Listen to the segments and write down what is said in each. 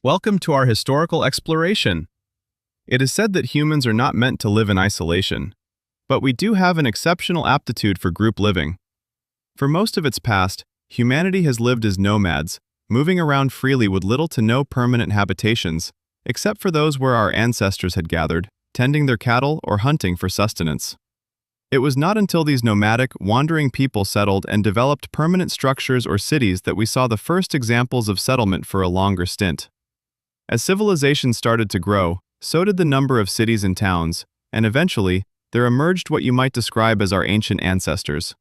Welcome to our historical exploration. It is said that humans are not meant to live in isolation, but we do have an exceptional aptitude for group living. For most of its past, humanity has lived as nomads, moving around freely with little to no permanent habitations, except for those where our ancestors had gathered, tending their cattle or hunting for sustenance. It was not until these nomadic, wandering people settled and developed permanent structures or cities that we saw the first examples of settlement for a longer stint. As civilization started to grow, so did the number of cities and towns, and eventually, there emerged what you might describe as our ancient ancestors.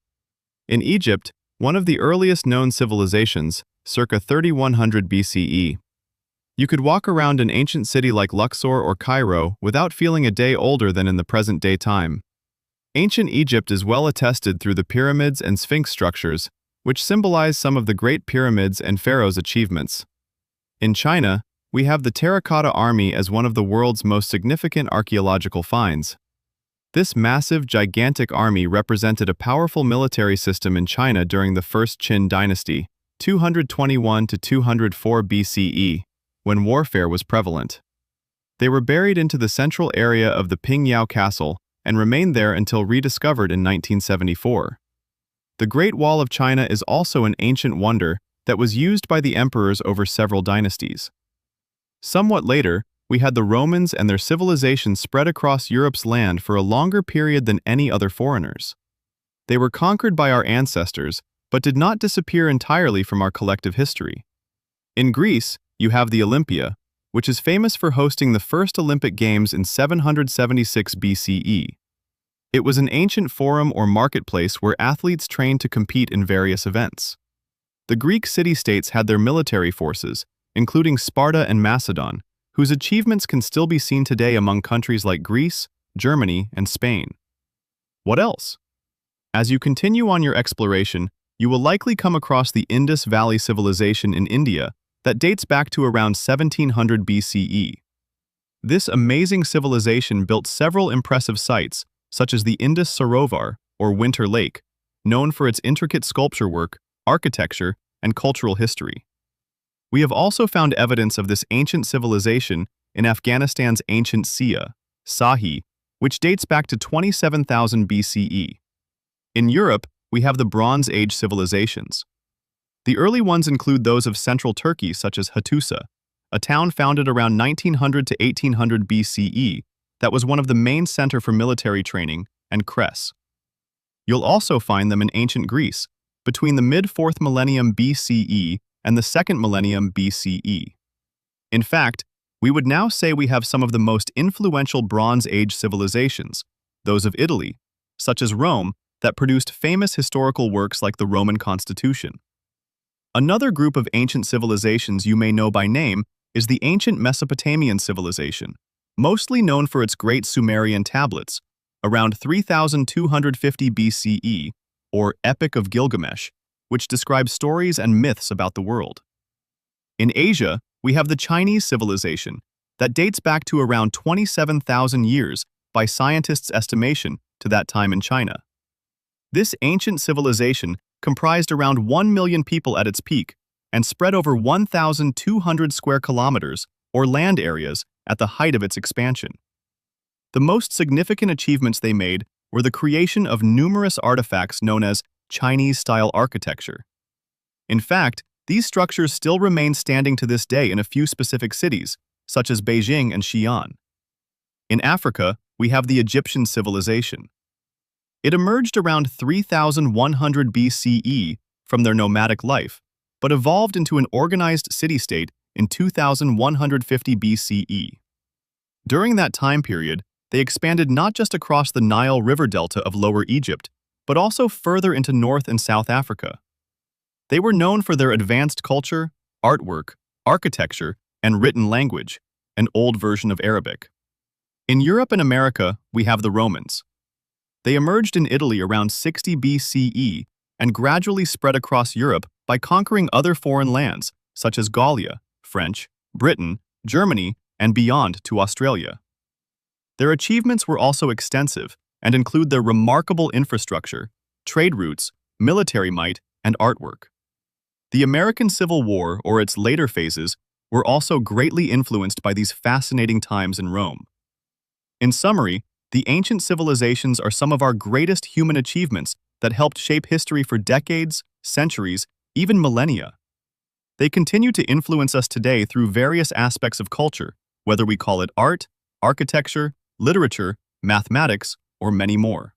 In Egypt, one of the earliest known civilizations, circa 3100 BCE. You could walk around an ancient city like Luxor or Cairo without feeling a day older than in the present-day time. Ancient Egypt is well attested through the pyramids and sphinx structures, which symbolize some of the great pyramids and pharaohs' achievements. In China, we have the Terracotta army as one of the world's most significant archaeological finds. This massive, gigantic army represented a powerful military system in China during the First Qin dynasty, 221 to 204 BCE, when warfare was prevalent. They were buried into the central area of the Pingyao Castle and remained there until rediscovered in 1974. The Great Wall of China is also an ancient wonder that was used by the emperors over several dynasties. Somewhat later, we had the Romans and their civilization spread across Europe's land for a longer period than any other foreigners. They were conquered by our ancestors, but did not disappear entirely from our collective history. In Greece, you have the Olympia, which is famous for hosting the first Olympic Games in 776 BCE. It was an ancient forum or marketplace where athletes trained to compete in various events. The Greek city-states had their military forces, including Sparta and Macedon, whose achievements can still be seen today among countries like Greece, Germany, and Spain. What else? As you continue on your exploration, you will likely come across the Indus Valley civilization in India that dates back to around 1700 BCE. This amazing civilization built several impressive sites, such as the Indus Sarovar, or Winter Lake, known for its intricate sculpture work, architecture, and cultural history. We have also found evidence of this ancient civilization in Afghanistan's ancient Sia, Sahi, which dates back to 27,000 BCE. In Europe, we have the Bronze Age civilizations. The early ones include those of central Turkey, such as Hattusa, a town founded around 1900 to 1800 BCE that was one of the main center for military training, and Kres. You'll also find them in ancient Greece, between the mid-4th millennium BCE and the 2nd millennium BCE. In fact, we would now say we have some of the most influential Bronze Age civilizations, those of Italy, such as Rome, that produced famous historical works like the Roman Constitution. Another group of ancient civilizations you may know by name is the ancient Mesopotamian civilization, mostly known for its great Sumerian tablets, around 3250 BCE, or Epic of Gilgamesh, which describes stories and myths about the world. In Asia, we have the Chinese civilization that dates back to around 27,000 years by scientists' estimation to that time in China. This ancient civilization comprised around 1 million people at its peak and spread over 1,200 square kilometers, or land areas, at the height of its expansion. The most significant achievements they made were the creation of numerous artifacts known as Chinese-style architecture. In fact, these structures still remain standing to this day in a few specific cities, such as Beijing and Xi'an. In Africa, we have the Egyptian civilization. It emerged around 3100 BCE from their nomadic life, but evolved into an organized city-state in 2150 BCE. During that time period, they expanded not just across the Nile River delta of Lower Egypt, but also further into North and South Africa. They were known for their advanced culture, artwork, architecture, and written language, an old version of Arabic. In Europe and America, we have the Romans. They emerged in Italy around 60 BCE and gradually spread across Europe by conquering other foreign lands, such as Gallia, French, Britain, Germany, and beyond to Australia. Their achievements were also extensive and include their remarkable infrastructure, trade routes, military might, and artwork. The American Civil War, or its later phases, were also greatly influenced by these fascinating times in Rome. In summary, the ancient civilizations are some of our greatest human achievements that helped shape history for decades, centuries, even millennia. They continue to influence us today through various aspects of culture, whether we call it art, architecture, literature, mathematics, or many more.